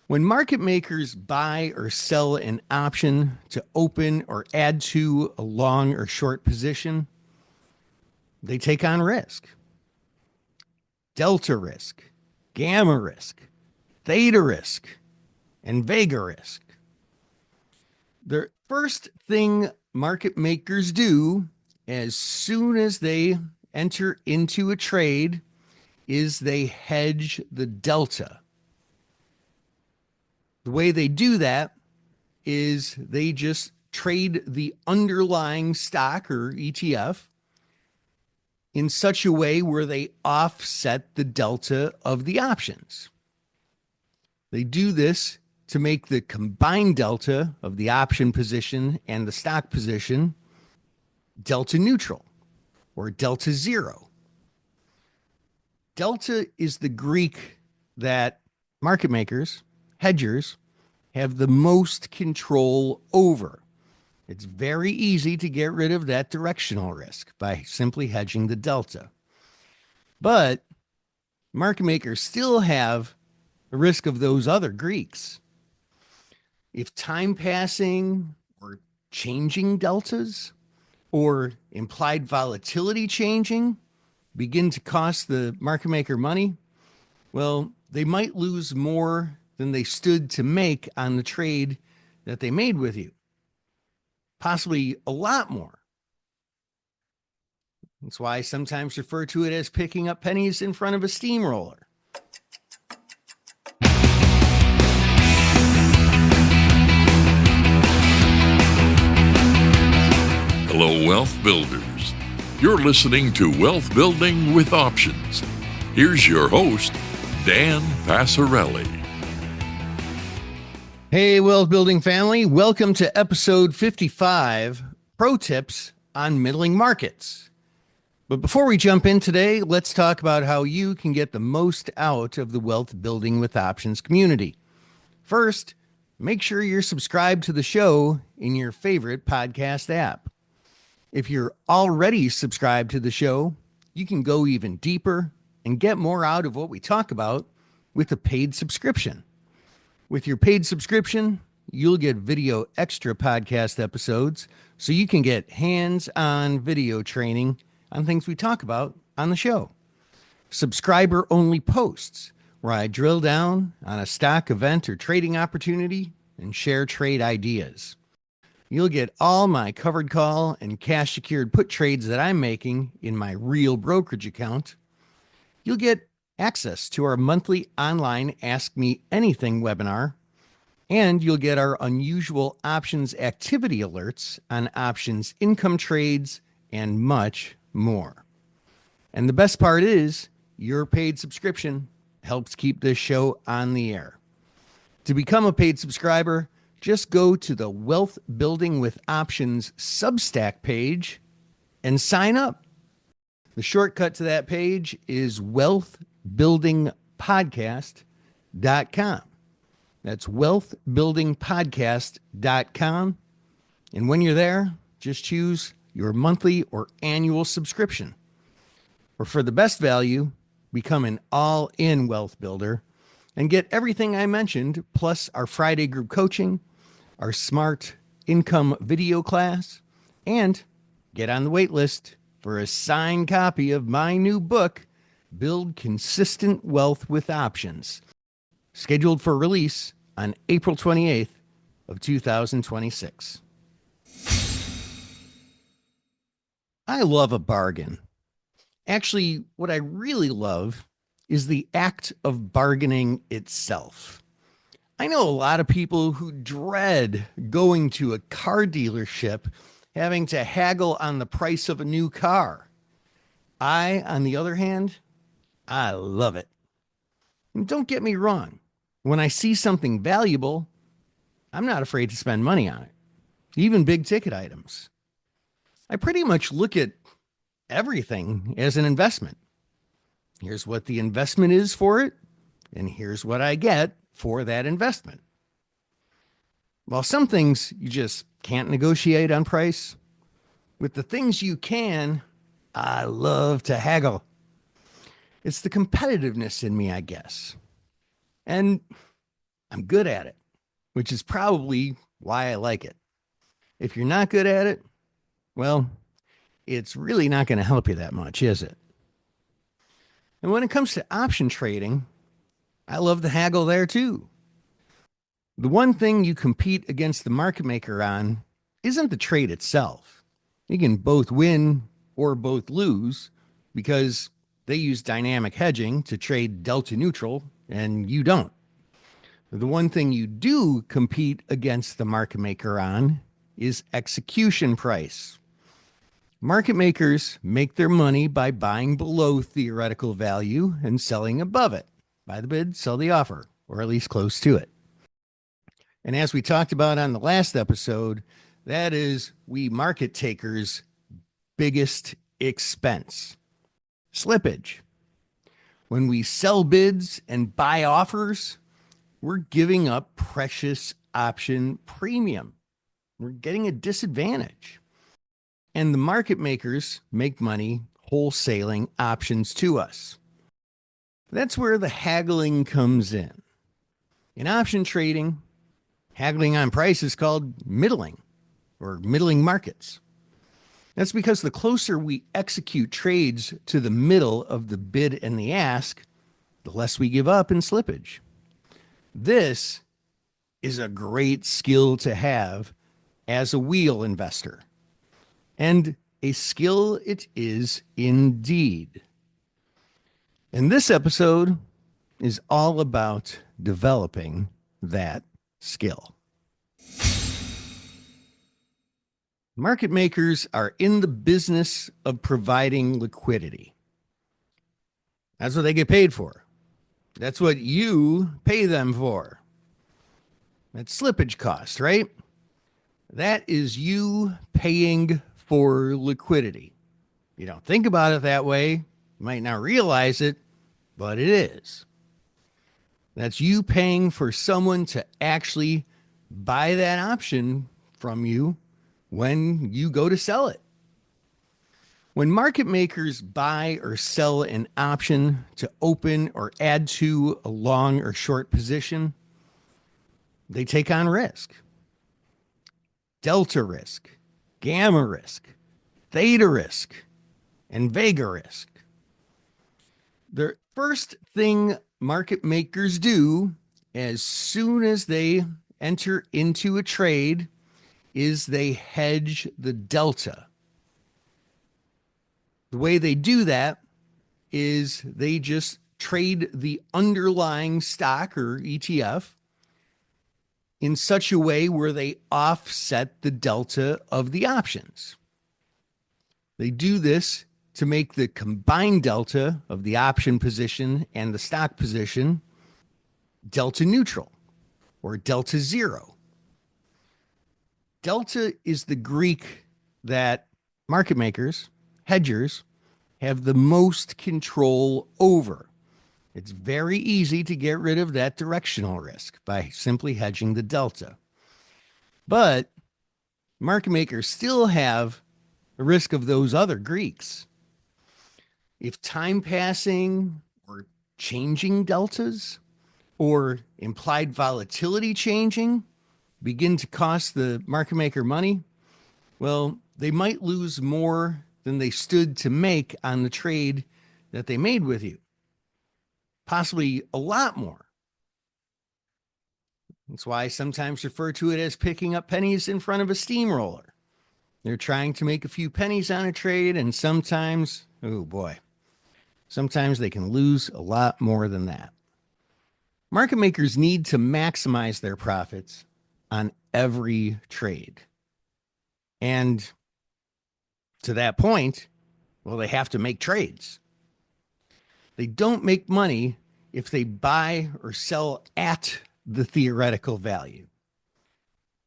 When market makers buy or sell an option to open or add to a long or short position, they take on risk. Delta risk, gamma risk, theta risk, and vega risk. The first thing market makers do as soon as they enter into a trade is they hedge the delta. The way they do that is they just trade the underlying stock or ETF in such a way where they offset the delta of the options. They do this to make the combined delta of the option position and the stock position delta neutral or delta zero. Delta is the Greek that market makers, hedgers, have the most control over. It's very easy to get rid of that directional risk by simply hedging the delta. But market makers still have the risk of those other Greeks. If time passing or changing deltas or implied volatility changing begin to cost the market maker money, well, they might lose more than they stood to make on the trade that they made with you. Possibly a lot more. That's why I sometimes refer to it as picking up pennies in front of a steamroller. Hello, Wealth Builders. You're listening to Wealth Building with Options. Here's your host, Dan Passarelli. Hey, Wealth Building family. Welcome to episode 55, Pro Tips on Middling Markets. But before we jump in today, let's talk about how you can get the most out of the Wealth Building with Options community. First, make sure you're subscribed to the show in your favorite podcast app. If you're already subscribed to the show, you can go even deeper and get more out of what we talk about with a paid subscription. With your paid subscription, you'll get video extra podcast episodes so you can get hands-on video training on things we talk about on the show. Subscriber-only posts where I drill down on a stock event or trading opportunity and share trade ideas. You'll get all my covered call and cash secured put trades that I'm making in my real brokerage account. You'll get access to our monthly online Ask Me Anything webinar, and you'll get our unusual options activity alerts on options income trades and much more. And the best part is your paid subscription helps keep this show on the air. To become a paid subscriber, just go to the Wealth Building with Options Substack page and sign up. The shortcut to that page is wealthbuildingpodcast.com. That's wealthbuildingpodcast.com. And when you're there, just choose your monthly or annual subscription. Or for the best value, become an all-in wealth builder and get everything I mentioned, plus our Friday group coaching, our smart income video class, and get on the wait list for a signed copy of my new book, Build Consistent Wealth with Options, scheduled for release on April 28th of 2026. I love a bargain. Actually, what I really love is the act of bargaining itself. I know a lot of people who dread going to a car dealership, having to haggle on the price of a new car. I, on the other hand, I love it. And don't get me wrong. When I see something valuable, I'm not afraid to spend money on it, even big ticket items. I pretty much look at everything as an investment. Here's what the investment is for it, and here's what I get for that investment. While some things you just can't negotiate on price, with the things you can, I love to haggle. It's the competitiveness in me, I guess. And I'm good at it, which is probably why I like it. If you're not good at it, well, it's really not going to help you that much, is it? And when it comes to option trading, I love the haggle there too. The one thing you compete against the market maker on isn't the trade itself. You can both win or both lose because they use dynamic hedging to trade delta neutral and you don't. The one thing you do compete against the market maker on is execution price. Market makers make their money by buying below theoretical value and selling above it. Buy the bid, sell the offer, or at least close to it. And as we talked about on the last episode, that is we market takers' biggest expense. Slippage. When we sell bids and buy offers, we're giving up precious option premium. We're getting a disadvantage. And the market makers make money wholesaling options to us. That's where the haggling comes in. In option trading, haggling on price is called middling or middling markets. That's because the closer we execute trades to the middle of the bid and the ask, the less we give up in slippage. This is a great skill to have as a wheel investor. And a skill it is indeed. And this episode is all about developing that skill. Market makers are in the business of providing liquidity. That's what they get paid for. That's what you pay them for. That's slippage cost, right? That is you paying for liquidity. You don't think about it that way. You might not realize it, but it is. That's you paying for someone to actually buy that option from you when you go to sell it. When market makers buy or sell an option to open or add to a long or short position, they take on risk. Delta risk, gamma risk, theta risk, and vega risk. The first thing market makers do as soon as they enter into a trade is they hedge the delta. The way they do that is they just trade the underlying stock or ETF in such a way where they offset the delta of the options. They do this to make the combined delta of the option position and the stock position delta neutral or delta zero. Delta is the Greek that market makers, hedgers, have the most control over. It's very easy to get rid of that directional risk by simply hedging the delta. But market makers still have the risk of those other Greeks. If time passing or changing deltas or implied volatility changing begin to cost the market maker money, well, they might lose more than they stood to make on the trade that they made with you. Possibly a lot more. That's why I sometimes refer to it as picking up pennies in front of a steamroller. They're trying to make a few pennies on a trade, and sometimes, oh boy, sometimes they can lose a lot more than that. Market makers need to maximize their profits on every trade. And to that point, well, they have to make trades. They don't make money if they buy or sell at the theoretical value.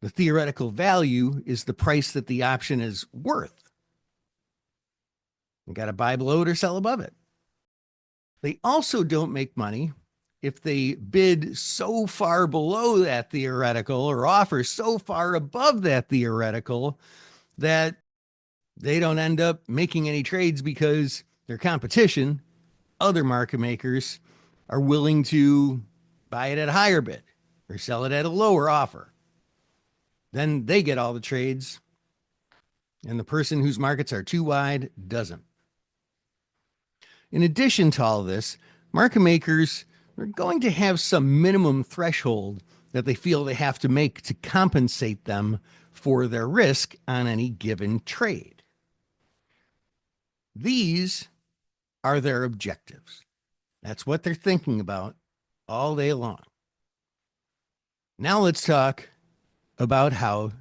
The theoretical value is the price that the option is worth. You got to buy below it or sell above it. They also don't make money if they bid so far below that theoretical or offer so far above that theoretical that they don't end up making any trades because their competition, other market makers, are willing to buy it at a higher bid or sell it at a lower offer. Then they get all the trades, and the person whose markets are too wide doesn't. In addition to all of this, market makers are going to have some minimum threshold that they feel they have to make to compensate them for their risk on any given trade. These are their objectives. That's what they're thinking about all day long. Now let's talk about how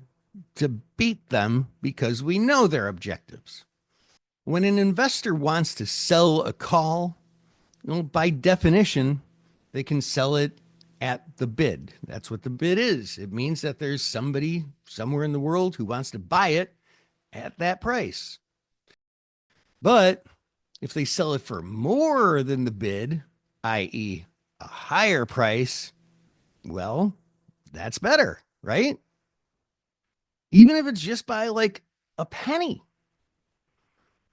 to beat them because we know their objectives. When an investor wants to sell a call, by definition, they can sell it at the bid. That's what the bid is. It means that there's somebody somewhere in the world who wants to buy it at that price. But if they sell it for more than the bid, i.e., a higher price, well, that's better, right? Even if it's just by like a penny.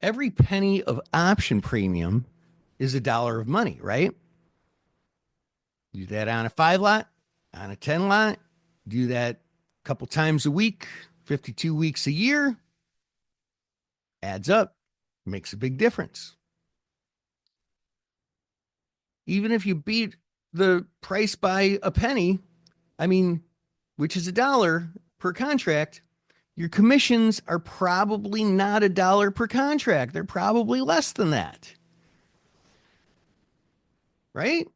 Every penny of option premium is $1 of money, right? Do that on a 5 lot, on a 10 lot, do that a couple times a week, 52 weeks a year, adds up, makes a big difference. Even if you beat the price by a penny, which is $1 per contract, your commissions are probably not $1 per contract. They're probably less than that. Right?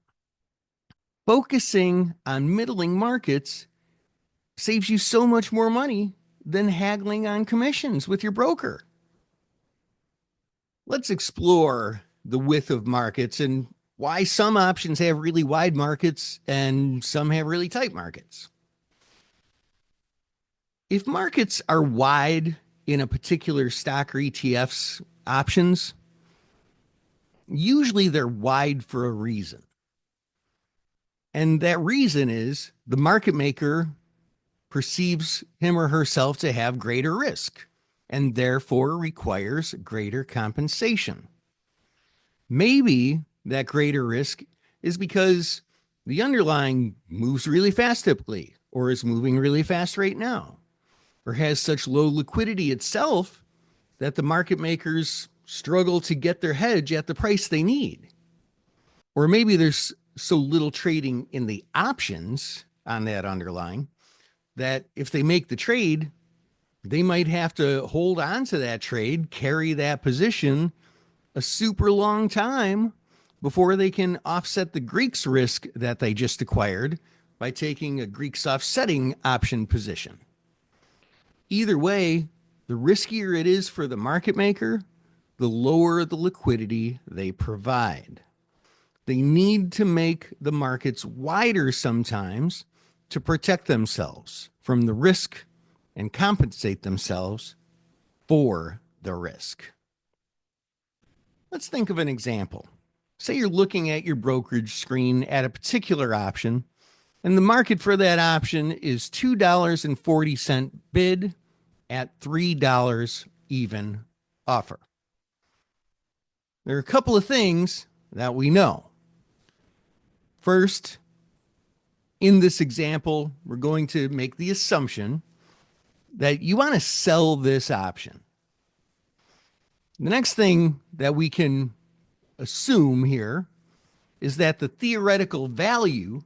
Focusing on middling markets saves you so much more money than haggling on commissions with your broker. Let's explore the width of markets and why some options have really wide markets and some have really tight markets. If markets are wide in a particular stock or ETF's options, usually they're wide for a reason. And that reason is the market maker perceives him or herself to have greater risk and therefore requires greater compensation. Maybe that greater risk is because the underlying moves really fast typically, or is moving really fast right now, or has such low liquidity itself that the market makers struggle to get their hedge at the price they need. Or maybe there's so little trading in the options on that underlying that if they make the trade, they might have to hold on to that trade, carry that position a super long time before they can offset the Greek's risk that they just acquired by taking a Greek's offsetting option position. Either way, the riskier it is for the market maker, the lower the liquidity they provide. They need to make the markets wider sometimes to protect themselves from the risk and compensate themselves for the risk. Let's think of an example. Say you're looking at your brokerage screen at a particular option, and the market for that option is $2.40 bid at $3 even offer. There are a couple of things that we know. First, in this example, we're going to make the assumption that you want to sell this option. The next thing that we can assume here is that the theoretical value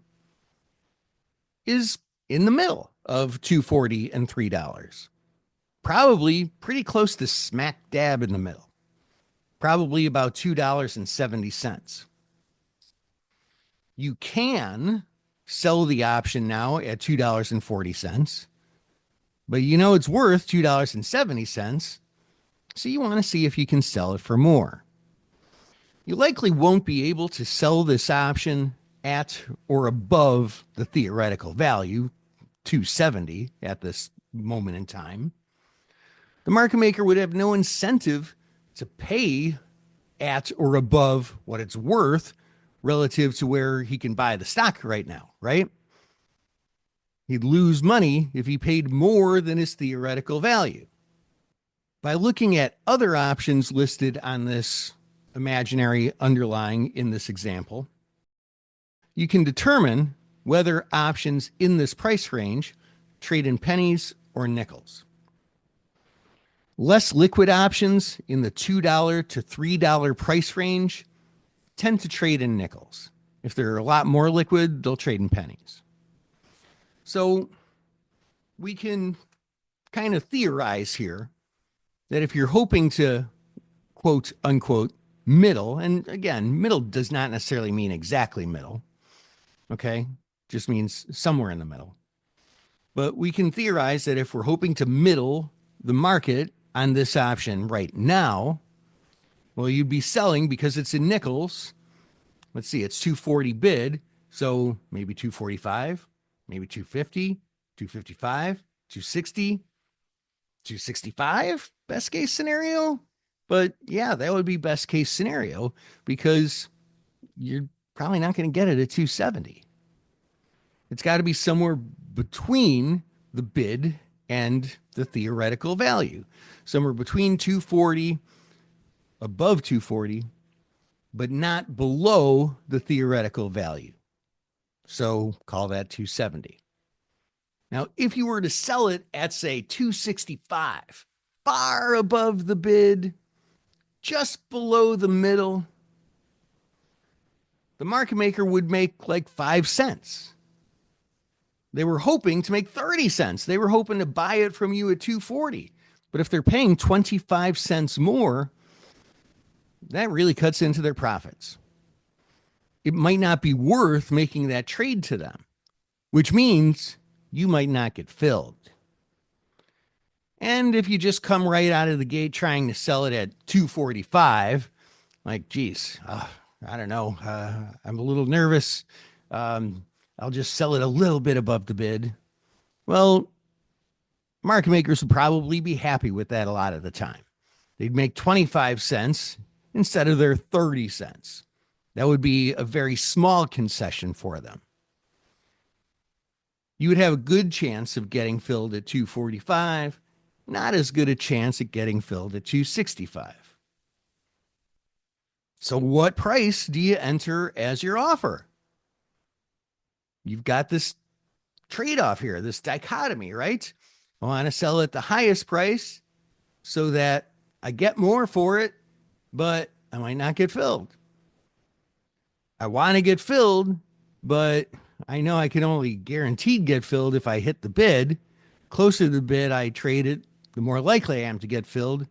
is in the middle of $2.40 and $3. Probably pretty close to smack dab in the middle. Probably about $2.70. You can sell the option now at $2.40, but it's worth $2.70, so you want to see if you can sell it for more. You likely won't be able to sell this option at or above the theoretical value, $2.70 at this moment in time. The market maker would have no incentive to pay at or above what it's worth relative to where he can buy the stock right now, right? He'd lose money if he paid more than his theoretical value. By looking at other options listed on this imaginary underlying in this example, you can determine whether options in this price range trade in pennies or nickels. Less liquid options in the $2 to $3 price range tend to trade in nickels. If they're a lot more liquid, they'll trade in pennies. So we can kind of theorize here that if you're hoping to, quote unquote, middle, and again, middle does not necessarily mean exactly middle, okay? Just means somewhere in the middle. But we can theorize that if we're hoping to middle the market on this option right now, well, you'd be selling because it's in nickels. Let's see, it's 240 bid, so maybe 245, maybe 250, 255, 260, 265, best case scenario. But yeah, that would be best case scenario because you're probably not going to get it at 270. It's got to be somewhere between the bid and the theoretical value, somewhere between 240, above 240, but not below the theoretical value. So call that 270. Now, if you were to sell it at, say, 265, far above the bid, just below the middle, the market maker would make like 5 cents. They were hoping to make 30 cents. They were hoping to buy it from you at 240. But if they're paying 25 cents more, that really cuts into their profits. It might not be worth making that trade to them, which means you might not get filled. And if you just come right out of the gate trying to sell it at 245, like, geez, I don't know. I'm a little nervous. I'll just sell it a little bit above the bid. Well, market makers would probably be happy with that a lot of the time. They'd make 25 cents instead of their 30 cents. That would be a very small concession for them. You would have a good chance of getting filled at 245, not as good a chance at getting filled at 265. So what price do you enter as your offer? You've got this trade-off here, this dichotomy, right? I want to sell at the highest price so that I get more for it, but I might not get filled. I want to get filled, but I know I can only guaranteed get filled if I hit the bid. Closer to the bid I trade it, the more likely I am to get filled.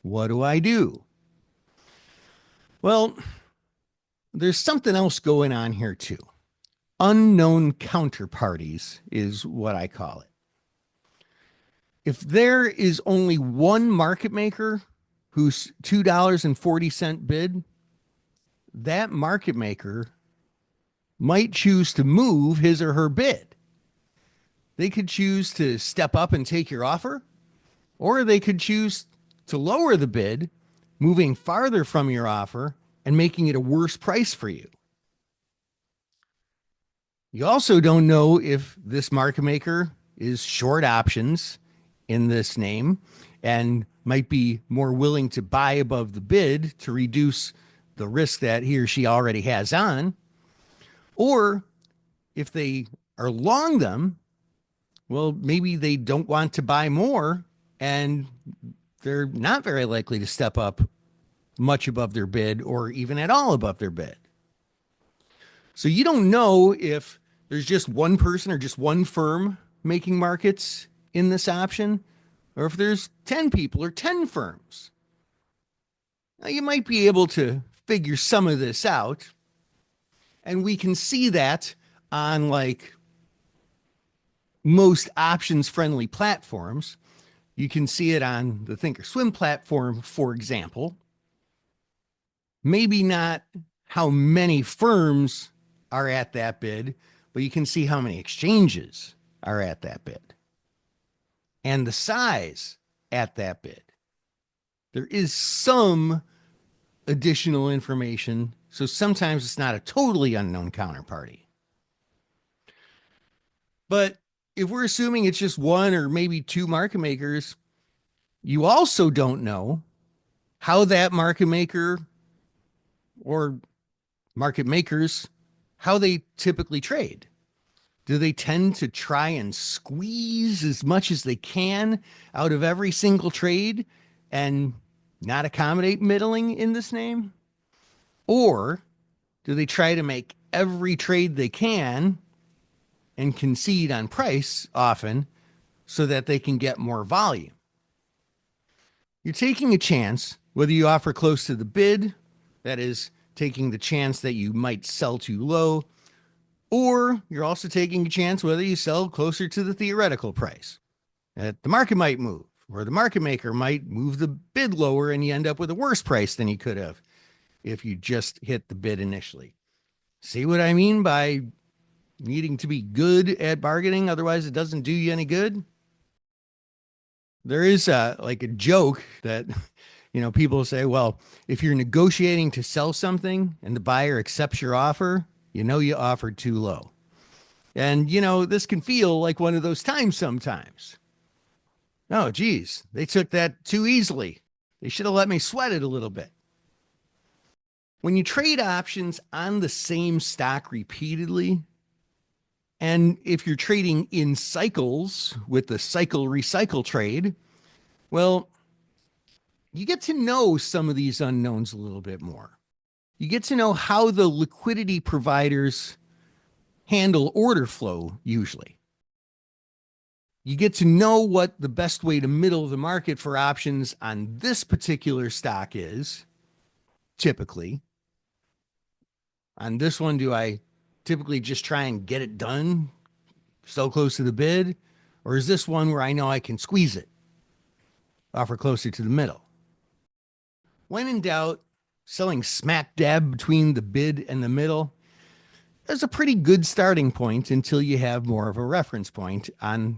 What do I do? Well, there's something else going on here too. Unknown counterparties is what I call it. If there is only one market maker whose $2.40 bid, that market maker might choose to move his or her bid. They could choose to step up and take your offer, or they could choose to lower the bid, moving farther from your offer and making it a worse price for you. You also don't know if this market maker is short options in this name and might be more willing to buy above the bid to reduce the risk that he or she already has on. Or if they are long them, well, maybe they don't want to buy more and they're not very likely to step up much above their bid or even at all above their bid. So you don't know if there's just one person or just one firm making markets in this option, or if there's 10 people or 10 firms. Now, you might be able to figure some of this out, and we can see that on like most options friendly platforms. You can see it on the Thinkorswim platform, for example. Maybe not how many firms are at that bid, but you can see how many exchanges are at that bid and the size at that bid. There is some additional information, so sometimes it's not a totally unknown counterparty. But if we're assuming it's just one or maybe two market makers, you also don't know how that market maker or market makers, how they typically trade. Do they tend to try and squeeze as much as they can out of every single trade and not accommodate middling in this name? Or do they try to make every trade they can and concede on price often so that they can get more volume? You're taking a chance whether you offer close to the bid, that is, taking the chance that you might sell too low, or you're also taking a chance whether you sell closer to the theoretical price. That the market might move, or the market maker might move the bid lower and you end up with a worse price than you could have if you just hit the bid initially. See what I mean by needing to be good at bargaining, otherwise it doesn't do you any good? There is like a joke that, people say, well, if you're negotiating to sell something and the buyer accepts your offer, you offered too low. And, this can feel like one of those times sometimes. Oh, geez, they took that too easily. They should have let me sweat it a little bit. When you trade options on the same stock repeatedly, and if you're trading in cycles with the cycle recycle trade, well, you get to know some of these unknowns a little bit more. You get to know how the liquidity providers handle order flow usually. You get to know what the best way to middle the market for options on this particular stock is, typically. On this one, do I typically just try and get it done so close to the bid? Or is this one where I know I can squeeze it, offer closer to the middle? When in doubt, selling smack dab between the bid and the middle is a pretty good starting point until you have more of a reference point on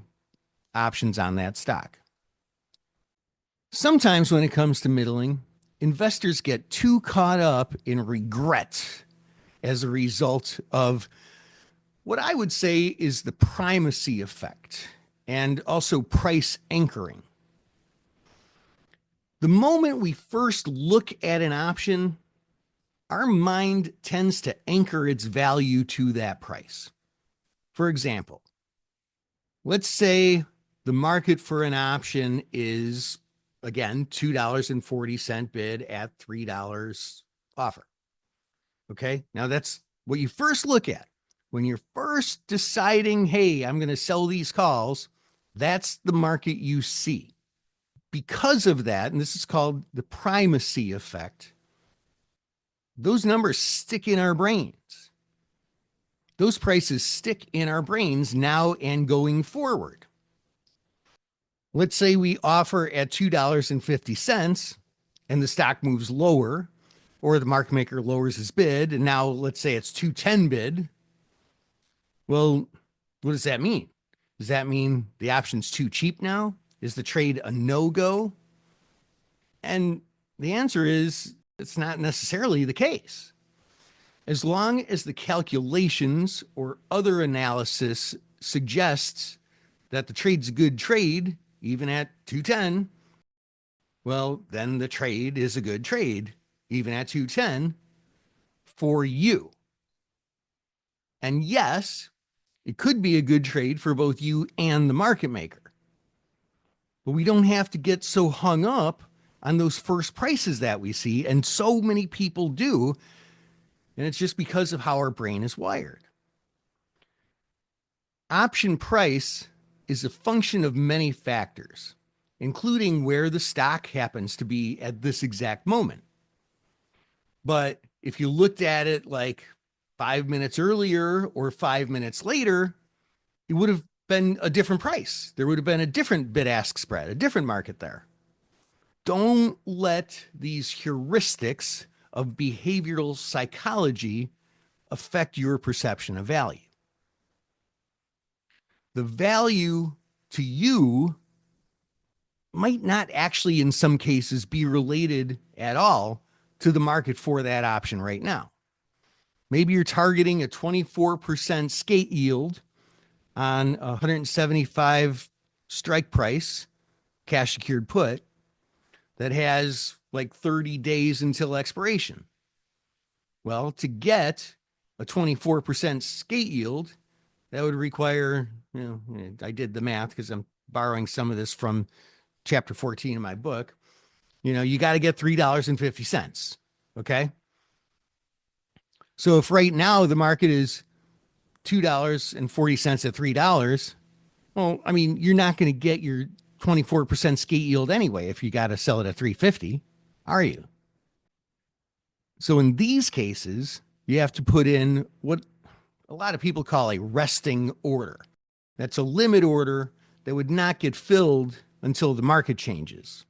options on that stock. Sometimes when it comes to middling, investors get too caught up in regret as a result of what I would say is the primacy effect and also price anchoring. The moment we first look at an option, our mind tends to anchor its value to that price. For example, let's say the market for an option is, again, $2.40 bid at $3 offer. Okay, now that's what you first look at. When you're first deciding, hey, I'm going to sell these calls, that's the market you see. Because of that, and this is called the primacy effect, those numbers stick in our brains. Those prices stick in our brains now and going forward. Let's say we offer at $2.50 and the stock moves lower, or the market maker lowers his bid, and now let's say it's 210 bid. Well, what does that mean? Does that mean the option's too cheap now? Is the trade a no-go? And the answer is it's not necessarily the case. As long as the calculations or other analysis suggests that the trade's a good trade, even at 210, well, then the trade is a good trade, even at 210, for you. And yes, it could be a good trade for both you and the market maker. But we don't have to get so hung up on those first prices that we see, and so many people do, and it's just because of how our brain is wired. Option price is a function of many factors, including where the stock happens to be at this exact moment. But if you looked at it like 5 minutes earlier or 5 minutes later, it would have been a different price. There would have been a different bid-ask spread, a different market there. Don't let these heuristics of behavioral psychology affect your perception of value. The value to you might not actually, in some cases, be related at all to the market for that option right now. Maybe you're targeting a 24% skate yield on a 175 strike price, cash secured put, that has like 30 days until expiration. Well, to get a 24% skate yield, That would require, I did the math because I'm borrowing some of this from chapter 14 of my book. You got to get $3.50. Okay. So if right now the market is $2.40 at $3, well, I mean, you're not going to get your 24% skate yield anyway if you got to sell it at 350, are you? So in these cases, you have to put in what a lot of people call a resting order. That's a limit order that would not get filled until the market changes.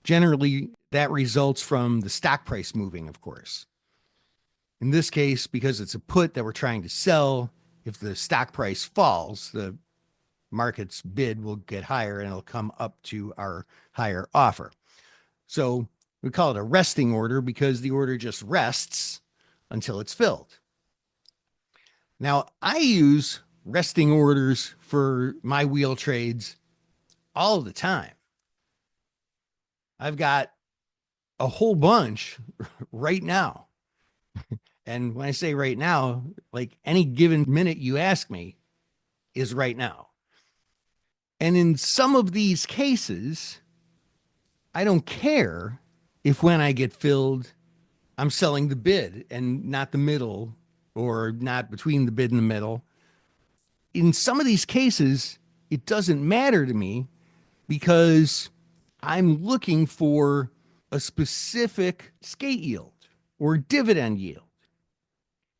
Generally, that results from the stock price moving, of course. In this case, because it's a put that we're trying to sell, if the stock price falls, the market's bid will get higher and it'll come up to our higher offer. So we call it a resting order because the order just rests until it's filled. Now, I use resting orders for my wheel trades all the time. I've got a whole bunch right now. And when I say right now, like any given minute you ask me is right now. And in some of these cases, I don't care if when I get filled, I'm selling the bid and not the middle, or not between the bid and the middle. In some of these cases, it doesn't matter to me because I'm looking for a specific skate yield or dividend yield.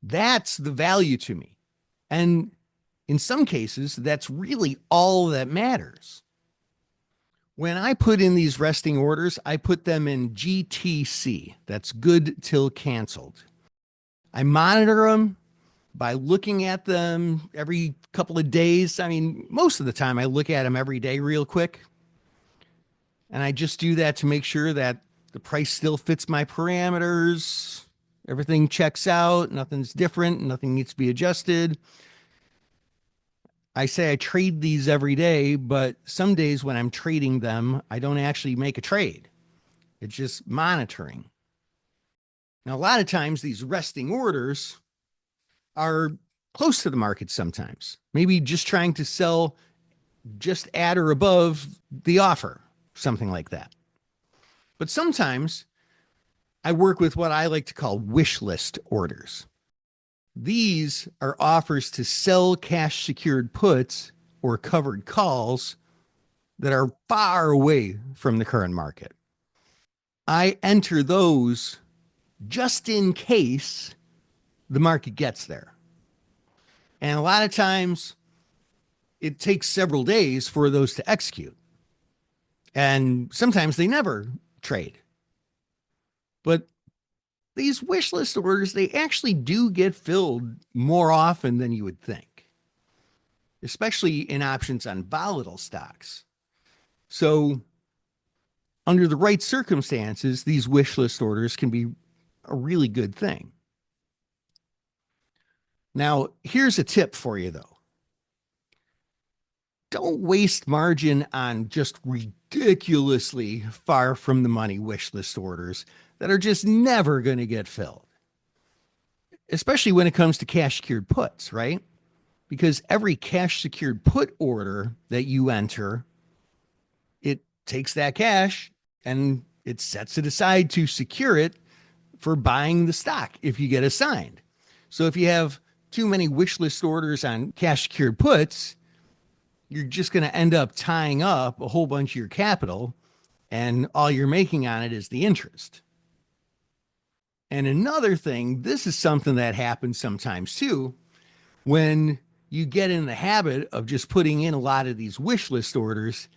That's the value to me. And in some cases, that's really all that matters. When I put in these resting orders, I put them in GTC. That's good till canceled. I monitor them by looking at them every couple of days. I mean, most of the time I look at them every day real quick. And I just do that to make sure that the price still fits my parameters. Everything checks out. Nothing's different. Nothing needs to be adjusted. I say I trade these every day, but some days when I'm trading them, I don't actually make a trade. It's just monitoring. Now, a lot of times these resting orders are close to the market sometimes, maybe just trying to sell just at or above the offer, something like that. But sometimes I work with what I like to call wish list orders. These are offers to sell cash secured puts or covered calls that are far away from the current market. I enter those just in case the market gets there. And a lot of times it takes several days for those to execute. And sometimes they never trade. But these wish list orders, they actually do get filled more often than you would think, especially in options on volatile stocks. So under the right circumstances, these wish list orders can be a really good thing. Now, here's a tip for you, though. Don't waste margin on just ridiculously far from the money wish list orders that are just never going to get filled, especially when it comes to cash secured puts, right? Because every cash secured put order that you enter, it takes that cash and it sets it aside to secure it for buying the stock if you get assigned. So if you have too many wish list orders on cash secured puts, you're just going to end up tying up a whole bunch of your capital, and all you're making on it is the interest. And another thing, this is something that happens sometimes too, when you get in the habit of just putting in a lot of these wish list orders,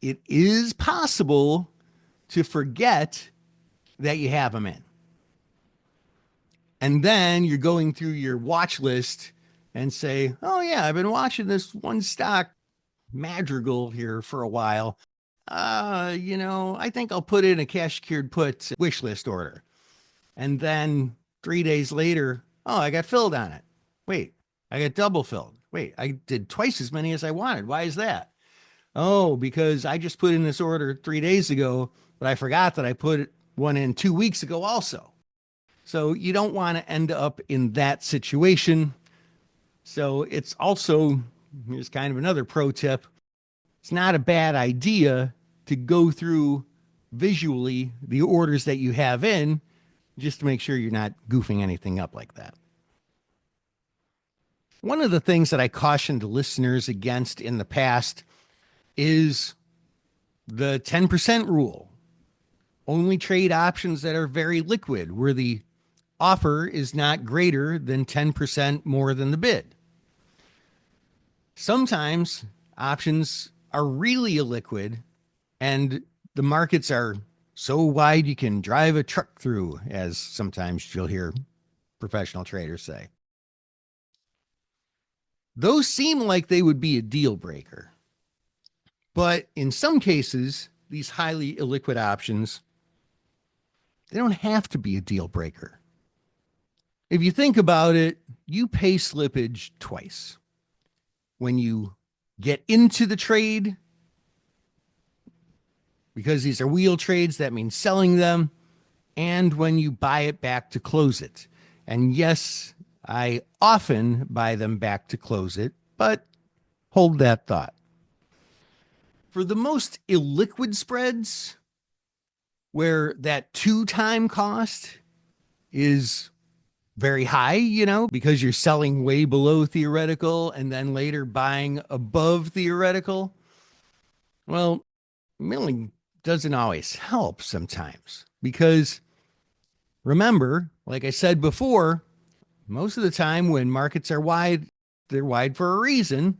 it is possible to forget that you have them in. And then you're going through your watch list and say, oh yeah, I've been watching this one stock, Madrigal, here for a while. I think I'll put in a cash secured put wish list order. And then 3 days later, oh, I got filled on it. Wait, I got double filled. Wait, I did twice as many as I wanted. Why is that? Oh, because I just put in this order 3 days ago, but I forgot that I put one in 2 weeks ago also. So you don't want to end up in that situation. So it's also, here's kind of another pro tip. It's not a bad idea to go through visually the orders that you have in just to make sure you're not goofing anything up like that. One of the things that I cautioned listeners against in the past is the 10% rule. Only trade options that are very liquid, where the offer is not greater than 10% more than the bid. Sometimes options are really illiquid and the markets are so wide you can drive a truck through, as sometimes you'll hear professional traders say. Those seem like they would be a deal breaker. But in some cases, these highly illiquid options, they don't have to be a deal breaker. If you think about it, you pay slippage twice. When you get into the trade, because these are wheel trades, that means selling them, and when you buy it back to close it. And yes, I often buy them back to close it, but hold that thought. For the most illiquid spreads, where that two-time cost is very high, because you're selling way below theoretical and then later buying above theoretical, well, milling doesn't always help sometimes because remember, like I said before, most of the time when markets are wide, they're wide for a reason.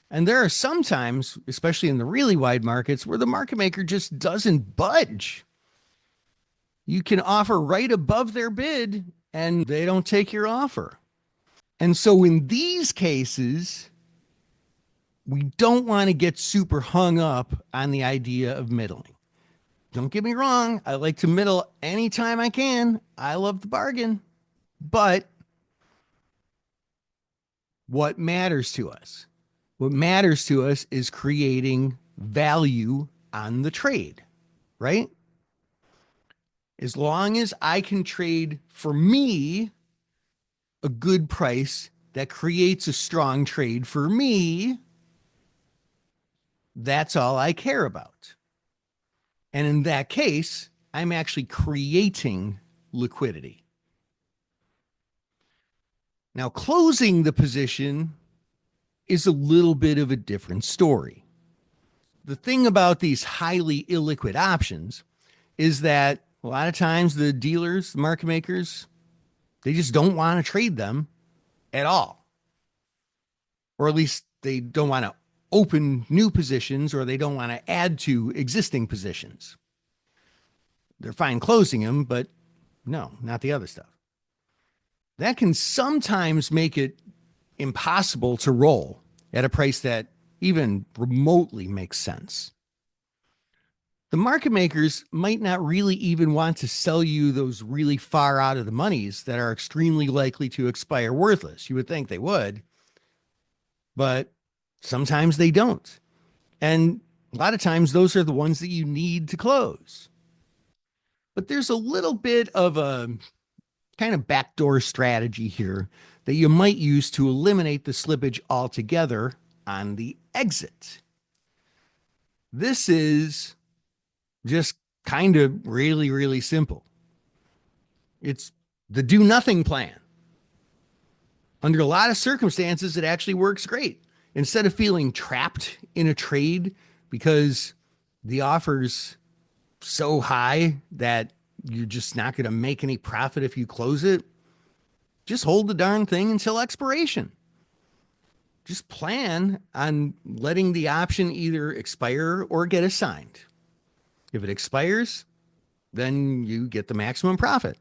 And there are some times, especially in the really wide markets, where the market maker just doesn't budge. You can offer right above their bid and they don't take your offer. And so in these cases, we don't want to get super hung up on the idea of middling. Don't get me wrong. I like to middle anytime I can. I love the bargain. But what matters to us? What matters to us is creating value on the trade, right? As long as I can trade for me a good price that creates a strong trade for me, that's all I care about. And in that case, I'm actually creating liquidity. Now, closing the position is a little bit of a different story. The thing about these highly illiquid options is that a lot of times the dealers, the market makers, they just don't want to trade them at all. Or at least they don't want to open new positions or they don't want to add to existing positions. They're fine closing them, but no, not the other stuff. That can sometimes make it impossible to roll at a price that even remotely makes sense. The market makers might not really even want to sell you those really far out of the monies that are extremely likely to expire worthless. You would think they would, but sometimes they don't. And a lot of times those are the ones that you need to close. But there's a little bit of a kind of backdoor strategy here that you might use to eliminate the slippage altogether on the exit. This is just kind of really, really simple. It's the do nothing plan. Under a lot of circumstances, it actually works great. Instead of feeling trapped in a trade because the offer's so high that you're just not going to make any profit if you close it, just hold the darn thing until expiration. Just plan on letting the option either expire or get assigned. If it expires, then you get the maximum profit.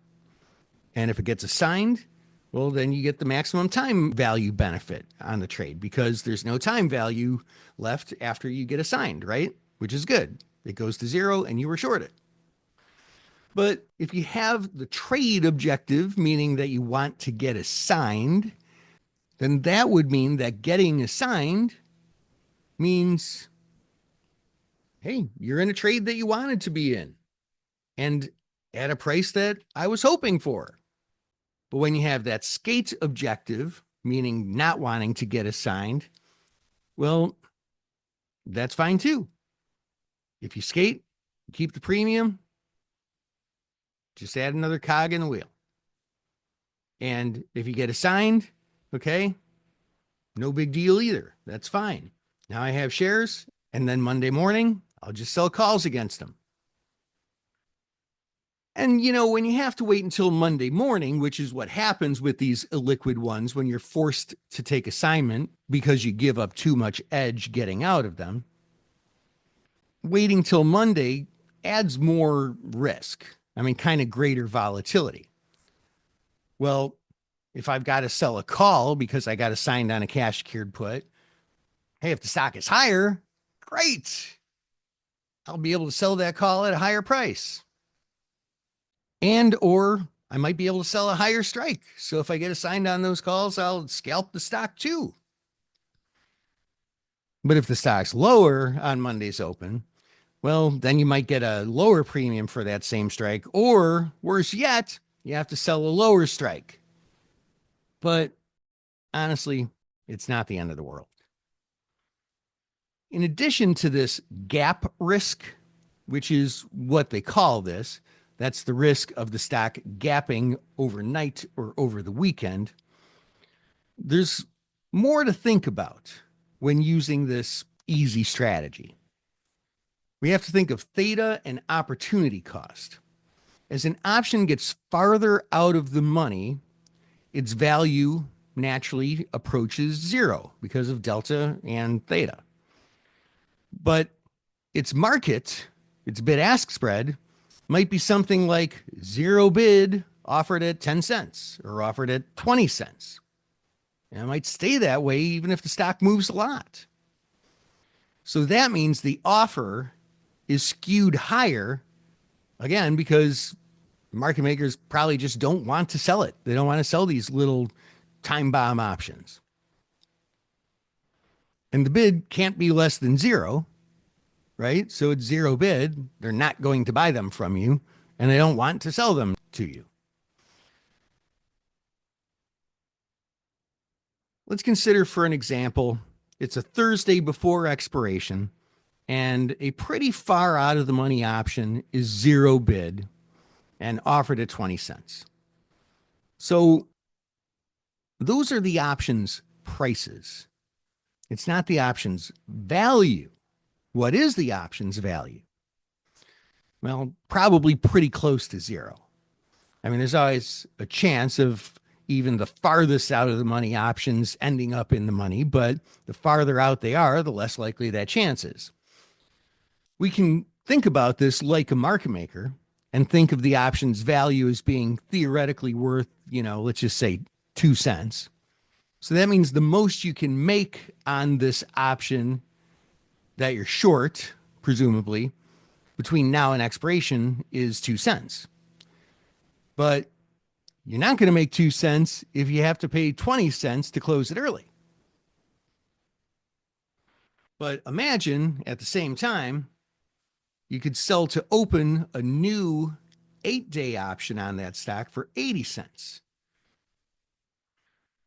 And if it gets assigned, well, then you get the maximum time value benefit on the trade because there's no time value left after you get assigned, right? Which is good. It goes to zero and you were shorted. But if you have the trade objective, meaning that you want to get assigned, then that would mean that getting assigned means, hey, you're in a trade that you wanted to be in and at a price that I was hoping for. But when you have that skate objective, meaning not wanting to get assigned, well, that's fine too. If you skate, keep the premium, just add another cog in the wheel. And if you get assigned, okay, no big deal either. That's fine. Now I have shares, and then Monday morning, I'll just sell calls against them. And, when you have to wait until Monday morning, which is what happens with these illiquid ones when you're forced to take assignment because you give up too much edge getting out of them, waiting till Monday adds more risk. I mean, kind of greater volatility. Well, if I've got to sell a call because I got assigned on a cash secured put, hey, if the stock is higher, great. I'll be able to sell that call at a higher price. And or I might be able to sell a higher strike. So if I get assigned on those calls, I'll scalp the stock too. But if the stock's lower on Monday's open, well, then you might get a lower premium for that same strike, or worse yet, you have to sell a lower strike. But honestly, it's not the end of the world. In addition to this gap risk, which is what they call this, that's the risk of the stock gapping overnight or over the weekend. There's more to think about when using this easy strategy. We have to think of theta and opportunity cost. As an option gets farther out of the money, its value naturally approaches zero because of delta and theta. But its market, its bid-ask spread, might be something like zero bid offered at 10 cents or offered at 20 cents. And it might stay that way even if the stock moves a lot. So that means the offer is skewed higher, again, because market makers probably just don't want to sell it. They don't want to sell these little time bomb options. And the bid can't be less than zero, right? So it's zero bid. They're not going to buy them from you, and they don't want to sell them to you. Let's consider for an example, it's a Thursday before expiration, and a pretty far out of the money option is zero bid and offered at 20 cents. So those are the options prices. It's not the options value. What is the options value? Well, probably pretty close to zero. I mean, there's always a chance of even the farthest out of the money options ending up in the money, but the farther out they are, the less likely that chance is. We can think about this like a market maker and think of the options value as being theoretically worth, let's just say 2 cents. So that means the most you can make on this option that you're short, presumably, between now and expiration is 2 cents. But you're not going to make 2 cents if you have to pay 20 cents to close it early. But imagine at the same time, you could sell to open a new 8-day option on that stock for 80 cents.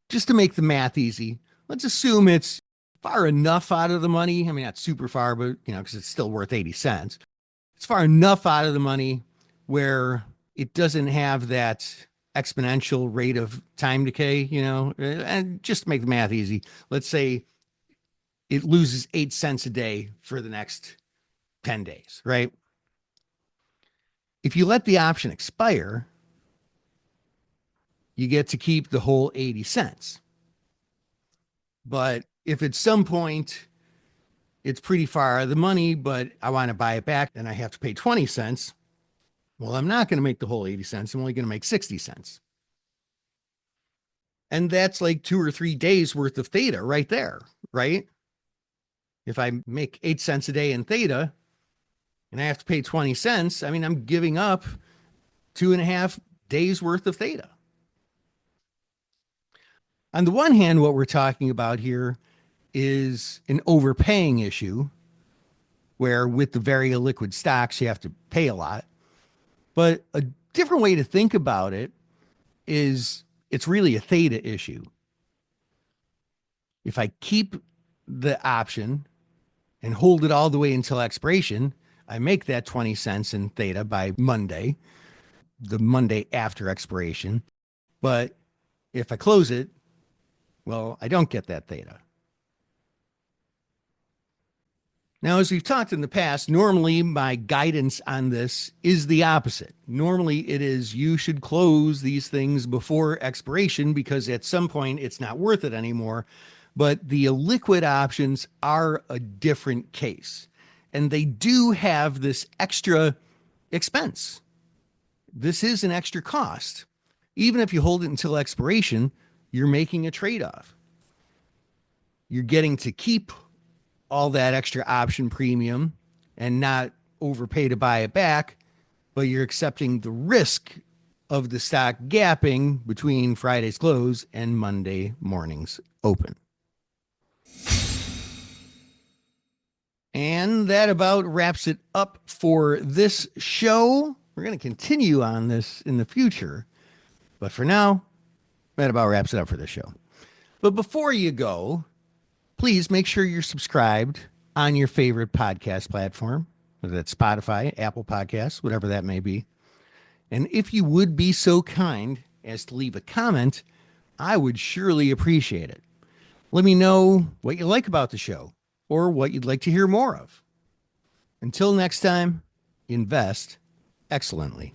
Just to make the math easy, let's assume it's far enough out of the money. I mean, not super far, but, because it's still worth 80 cents. It's far enough out of the money where it doesn't have that exponential rate of time decay, and just to make the math easy, let's say it loses 8 cents a day for the next 10 days, right? If you let the option expire, you get to keep the whole 80 cents. But if at some point it's pretty far out of the money, but I want to buy it back and I have to pay 20 cents, well, I'm not going to make the whole 80 cents. I'm only going to make 60 cents. And that's like 2 or 3 days worth of theta right there, right? If I make 8 cents a day in theta and I have to pay 20 cents, I mean, I'm giving up 2.5 days worth of theta. On the one hand, what we're talking about here is an overpaying issue where with the very illiquid stocks, you have to pay a lot. But a different way to think about it is it's really a theta issue. If I keep the option and hold it all the way until expiration, I make that 20 cents in theta by Monday, the Monday after expiration. But if I close it, well, I don't get that theta. Now, as we've talked in the past, normally my guidance on this is the opposite. Normally it is you should close these things before expiration because at some point it's not worth it anymore. But the illiquid options are a different case. And they do have this extra expense. This is an extra cost. Even if you hold it until expiration, you're making a trade-off. You're getting to keep all that extra option premium and not overpay to buy it back, but you're accepting the risk of the stock gapping between Friday's close and Monday morning's open. And that about wraps it up for this show. We're going to continue on this in the future, but for now, that about wraps it up for this show. But before you go, please make sure you're subscribed on your favorite podcast platform, whether that's Spotify, Apple Podcasts, whatever that may be. And if you would be so kind as to leave a comment, I would surely appreciate it. Let me know what you like about the show or what you'd like to hear more of. Until next time, invest excellently.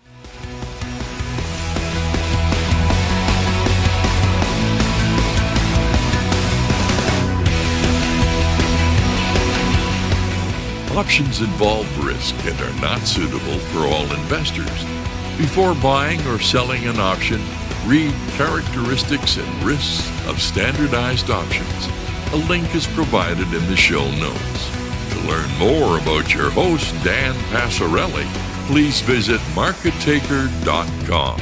Options involve risk and are not suitable for all investors. Before buying or selling an option, read characteristics and risks of standardized options. A link is provided in the show notes. To learn more about your host, Dan Passarelli, please visit markettaker.com.